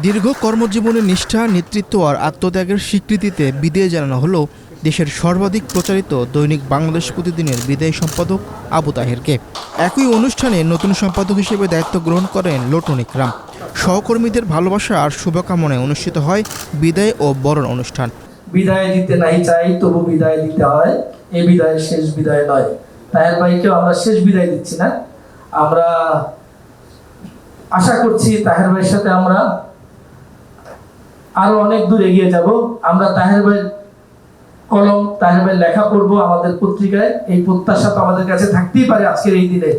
দীর্ঘ কর্মজীবনের নিষ্ঠা, নেতৃত্ব আর আত্মত্যাগের স্বীকৃতিতে বিদায় জানানো হলো দেশের সর্বাধিক প্রচারিত দৈনিক বাংলাদেশ প্রতিদিনের বিদায়ী সম্পাদক আবু তাহেরকে। একই অনুষ্ঠানে নতুন সম্পাদক হিসেবে দায়িত্ব গ্রহণ করেন লটন ইকরাম। সহকর্মীদের ভালোবাসা আর শুভকামনায় অনুষ্ঠিত হয় বিদায় ও বরণ অনুষ্ঠান। বিদায় দিতে নাই চাই, তবু বিদায় দিতে হয়। এই বিদায় শেষ বিদায় নয়। তাহের ভাইকেও আমরা শেষ বিদায় দিচ্ছি না। আমরা আশা করছি তাহের ভাইয়ের সাথে আমরা আরো অনেক দূর এগিয়ে যাব। আমরা তাহের ভাইয়ের কলম, তাহের ভাইয়ের লেখা পড়বো আমাদের পত্রিকায়। এই প্রত্যাশা তো আমাদের কাছে থাকতেই পারে আজকের এই দিনে।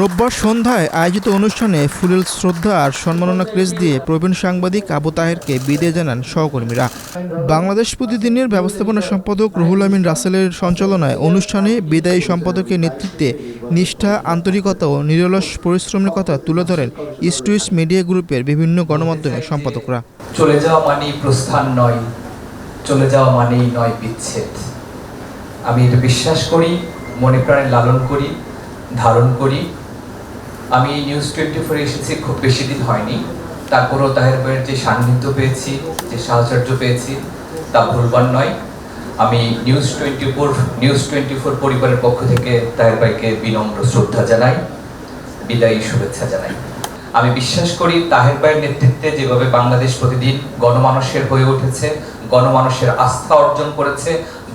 রোববার সন্ধ্যায় আয়োজিত অনুষ্ঠানে ফুলেল শ্রদ্ধা আর সম্মাননা ক্রেস্ট দিয়ে প্রবীণ সাংবাদিক আবু তাহেরকে বিদায় জানান সহকর্মীরা। বাংলাদেশ প্রতিদিনের ব্যবস্থাপনা সম্পাদক রুহুল আমিন রাসেলের সঞ্চালনায় অনুষ্ঠানে বিদায়ী সম্পাদকের নেতৃত্বে নিষ্ঠা, আন্তরিকতা ও নিরলস পরিশ্রমের কথা তুলে ধরেন ইস্ট ওয়েস্ট মিডিয়া গ্রুপের বিভিন্ন গণমাধ্যমের সম্পাদকরা। চলে যাওয়া মানেই প্রস্থান নয়, চলে যাওয়া মানেই নয় বিচ্ছেদ। আমি এটা বিশ্বাস করি, মনে প্রাণে লালন করি, ধারণ করি। আমি নিউজ 24 এসেছি খুব বেশি দিন হয়নি, তারপরও তাহের ভাইয়ের যে সান্নিধ্য পেয়েছি, যে সাহচর্য পেয়েছি, তা ভুলবার নয়। আমি নিউজ 24 পরিবারের পক্ষ থেকে তাহের ভাইকে বিনম্র শ্রদ্ধা জানাই, বিদায়ী শুভেচ্ছা জানাই। আমি বিশ্বাস করি তাহের ভাইয়ের নেতৃত্বে যেভাবে বাংলাদেশ প্রতিদিন গণমানুষের হয়ে উঠেছে, গণমানুষের আস্থা অর্জন করেছে,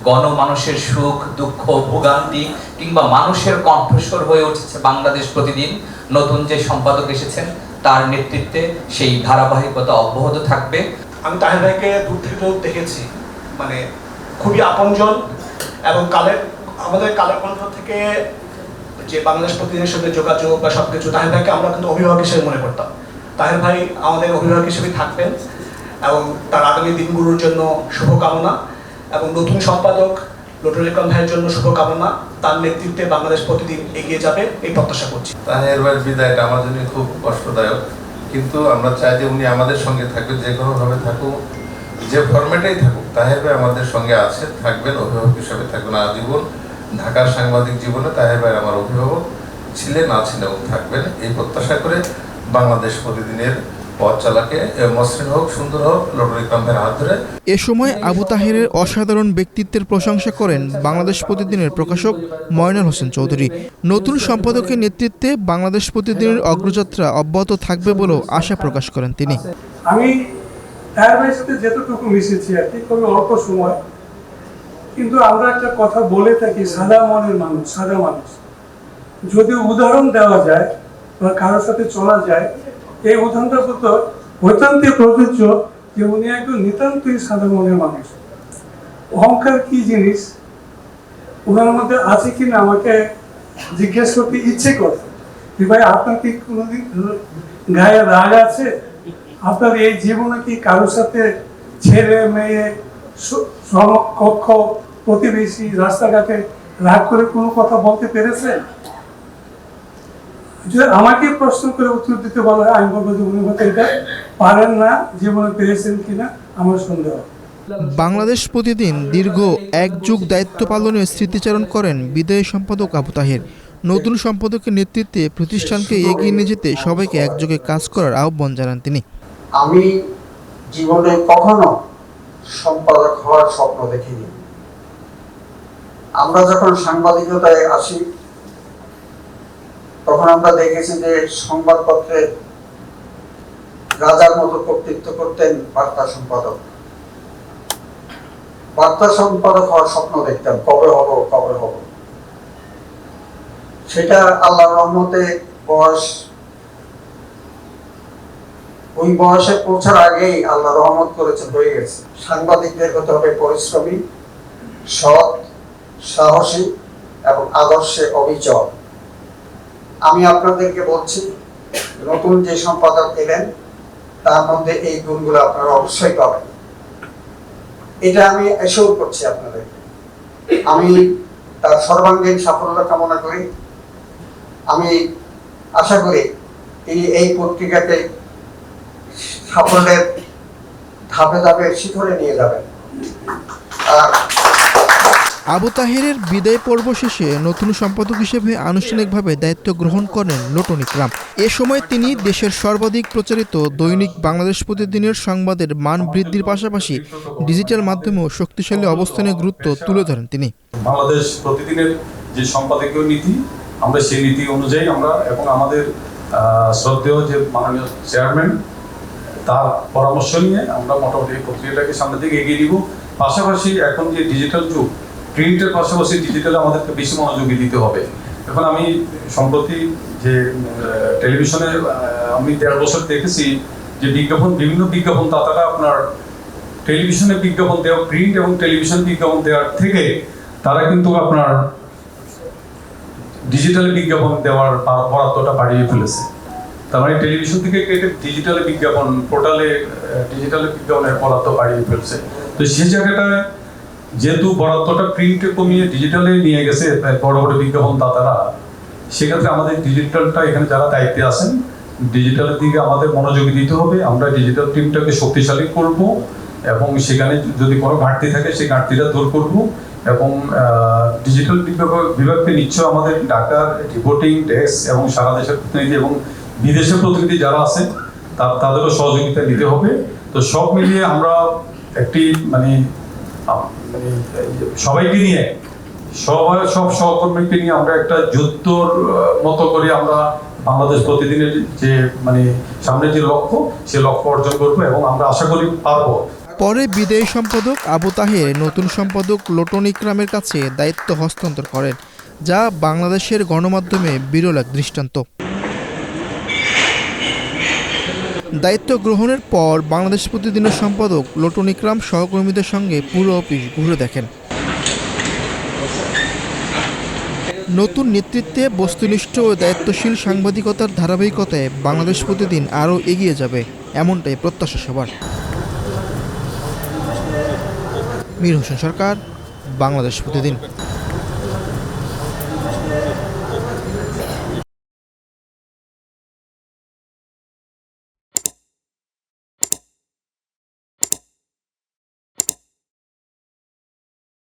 গণমানুষের সুখ দুঃখ ভোগান্তি কিংবা মানুষের কণ্ঠস্বর হয়ে উঠেছে বাংলাদেশ প্রতিদিন, নতুন যে সম্পাদক এসেছেন তার নেতৃত্বে সেই ধারাবাহিকতা অব্যাহত থাকবে। আমি তাহের ভাইকে দূর থেকে দেখেছি, মানে খুবই আপনজন, এবং আমাদের কালের কণ্ঠ থেকে যে বাংলাদেশ প্রতিদিনের সাথে যোগাযোগ বা সবকিছু, তাহের ভাইকে আমরা কিন্তু অভিভাবক হিসেবে মনে করতাম। তাহের ভাই আমাদের অভিভাবক হিসেবে থাকবেন এবং তার আগামী দিনগুলোর জন্য শুভকামনা, এবং নতুন সম্পাদক লটন ইকরাম ভাইয়ের জন্য শুভকামনা। তার নেতৃত্বে বাংলাদেশ প্রতিদিন এগিয়ে যাবে এই প্রত্যাশা করছি। তাহের ভাইয়ের বিদায়টা আমার জন্য খুব কষ্টদায়ক, কিন্তু আমরা চাই যে উনি আমাদের সঙ্গে থাকবেন, যে কোনোভাবে থাকুক, যে ফরম্যাটেই থাকুক। তাহের ভাই আমাদের সঙ্গে আছে, থাকবেন, অভিভাবক হিসাবে থাকবেন আজীবন। ঢাকার সাংবাদিক জীবনে তাহের ভাই আমার অভিভাবক ছিলেন, আছেন এবং থাকবেন, এই প্রত্যাশা করে বাংলাদেশ প্রতিদিনের পথ চালাকে মসৃণ হোক, সুন্দর হোক, লটন ইকরাম ভাইয়ের হাত ধরে। এ সময় আবু তাহেরের অসাধারণ ব্যক্তিত্বের প্রশংসা করেন বাংলাদেশ প্রতিদিনের প্রকাশক ময়নাল হোসেন চৌধুরী। নতুন সম্পাদকের নেতৃত্বে বাংলাদেশ প্রতিদিনের অগ্রযাত্রা অব্যাহত থাকবে বলেও আশা প্রকাশ করেন তিনি। আমি তাহের ভাইয়ের সাথে যতটুকু মিশেছি আর কি, খুবই অল্প সময়, কিন্তু আমরা একটা কথা বলে থাকি, সাদা মনের মানুষ, সাদা মানুষ। যদি উদাহরণ দেওয়া যায় বা কারোর সাথে চলা যায়, এই উদাহরণটা তো অত্যন্তই প্রযোজ্য যে উনি একজন নিতান্তই সাদা মনের মানুষ। অহংকার কি জিনিস ওনার মধ্যে আছে কিনা আমাকে জিজ্ঞেস করতে ইচ্ছে করে যে ভাই আপনার কি কোনোদিন গায়ে রাগ আছে? আপনার এই জীবনে কি কারোর সাথে ছেলে মেয়ে সমকক্ষ প্রতিবেশী রাস্তাঘাটে রাগ করে কোনো কথা বলতে পেরেছেন? যদি আমাকে প্রশ্ন করে উত্তর দিতে বলা হয়, আমি বলবো যে উনি হয়তো এটা পারেন না, জীবনে পেরেছেন কিনা আমার সন্দেহ। বাংলাদেশ প্রতিদিন দীর্ঘ এক যুগ দায়িত্ব পালনের স্মৃতিচারণ করেন বিদায়ী সম্পাদক আবু তাহের। নতুন সম্পাদকের নেতৃত্বে প্রতিষ্ঠানকে এগিয়ে নিয়ে যেতে সবাইকে একযোগে কাজ করার আহ্বান জানান তিনি। আমি জীবনে কখনো সম্পাদক হওয়ার স্বপ্ন দেখিনি। আমরা যখন সাংবাদিকতায় আসি তখন আমরা দেখেছি যে সংবাদপত্রে রাজার মতো কর্তৃত্ব করতেন বার্তা সম্পাদক। বার্তা সম্পাদক হওয়ার স্বপ্ন দেখতাম, কবে হব কবে হব। সেটা আল্লাহর রহমতে ওই বয়সে পৌঁছার আগেই আল্লাহ রহমত করেছে, হয়ে গেছে। সাংবাদিকদের হতে হবে পরিশ্রমী, সৎ, সাহসী এবং আদর্শে অবিচল। আমি আপনাদেরকে বলছি, নতুন যে সম্পাদক এলেন তার মধ্যে এই গুণগুলো আপনারা অবশ্যই পাবেন। এটা আমি এসেও করছি আপনাদেরকে। আমি তার সর্বাঙ্গীন সাফল্য কামনা করি। আমি আশা করি তিনি এই পত্রিকাকে সাফল্যের ধাপে ধাপে শিখরে নিয়ে যাবেন। আর আবু তাহেরের বিদায় পর্ব শেষে নতুন সম্পাদক হিসেবে আনুষ্ঠানিকভাবে দায়িত্ব গ্রহণ করেন লোটন ইকরাম। এ সময় তিনি দেশের সর্বাধিক প্রচারিত দৈনিক বাংলাদেশ প্রতিদিনের সংবাদের মান বৃদ্ধির পাশাপাশি ডিজিটাল মাধ্যমেও শক্তিশালী অবস্থানের গুরুত্ব তুলে ধরেন তিনি। বাংলাদেশ প্রতিদিনের যে সম্পাদকীয় নীতি, আমরা সেই নীতি অনুযায়ী আমরা এবং আমাদের শ্রদ্ধেয় যে মাননীয় চেয়ারম্যান তার পরামর্শ নিয়ে আমরা মোটামুটি পত্রিকাটাকে সামনের দিকে এগিয়ে দিব। পাশাপাশি এখন যে ডিজিটাল যুগ, প্রিন্টের পাশাপাশি ডিজিটালে আমাদেরকে বেশি মনোযোগী দিতে হবে। এখন আমি সম্প্রতি যে টেলিভিশনে আমি ১.৫ বছর দেখেছি যে বিভিন্ন বিজ্ঞাপন দাতারা আপনার টেলিভিশনে বিজ্ঞাপন দেওয়া, প্রিন্ট এবং টেলিভিশন বিজ্ঞাপন দেওয়ার থেকে তারা কিন্তু আপনার ডিজিটালে বিজ্ঞাপন দেওয়ার বরাদ্দটা বাড়িয়ে ফেলেছে। তার মানে টেলিভিশন থেকে কেটে ডিজিটালে বিজ্ঞাপন পোর্টালে ডিজিটালে বিজ্ঞাপনের বরাদ্দ বাড়িয়ে ফেলছে। তো সেই জায়গাটায় যেহেতু বরাদ্দটা প্রিন্টে কমিয়ে ডিজিটালে নিয়ে গেছে বড় বড় বিজ্ঞাপন দাতারা, সেক্ষেত্রে আমাদের ডিজিটালটা এখানে যারা দায়িত্বে আছেন ডিজিটালের দিকে আমাদের মনোযোগী দিতে হবে। আমরা ডিজিটাল টিমটাকে শক্তিশালী করব এবং সেখানে যদি কোনো ঘাটতি থাকে সেই ঘাটতিটা দূর করব এবং ডিজিটাল বিভাগকে নিশ্চয় আমাদের ঢাকার রিপোর্টিং ডেস্ক এবং সারা দেশের প্রতিনিধি এবং বিদেশের প্রতিনিধি যারা আছে তাদেরও সহযোগিতা নিতে হবে। তো সব মিলিয়ে আমরা একটি মানে সবাইকে নিয়ে সব সহকর্মীকে নিয়ে আমরা একটা যুদ্ধর মতো করে আমরা বাংলাদেশ প্রতিদিনের যে মানে সামনের যে লক্ষ্য সে লক্ষ্য অর্জন করবো এবং আমরা আশা করি পারবো। পরে বিদায়ী সম্পাদক আবু তাহের নতুন সম্পাদক লোটন ইকরামের কাছে দায়িত্ব হস্তান্তর করেন, যা বাংলাদেশের গণমাধ্যমে বিরল এক দৃষ্টান্ত। দায়িত্ব গ্রহণের পর বাংলাদেশ প্রতিদিনের সম্পাদক লোটন ইকরাম সহকর্মীদের সঙ্গে পুরো অফিস ঘুরে দেখেন। নতুন নেতৃত্বে বস্তুনিষ্ঠ ও দায়িত্বশীল সাংবাদিকতার ধারাবাহিকতায় বাংলাদেশ প্রতিদিন আরও এগিয়ে যাবে, এমনটাই প্রত্যাশা সবার। মীর হোসেন সরকার, বাংলাদেশ প্রতিদিন।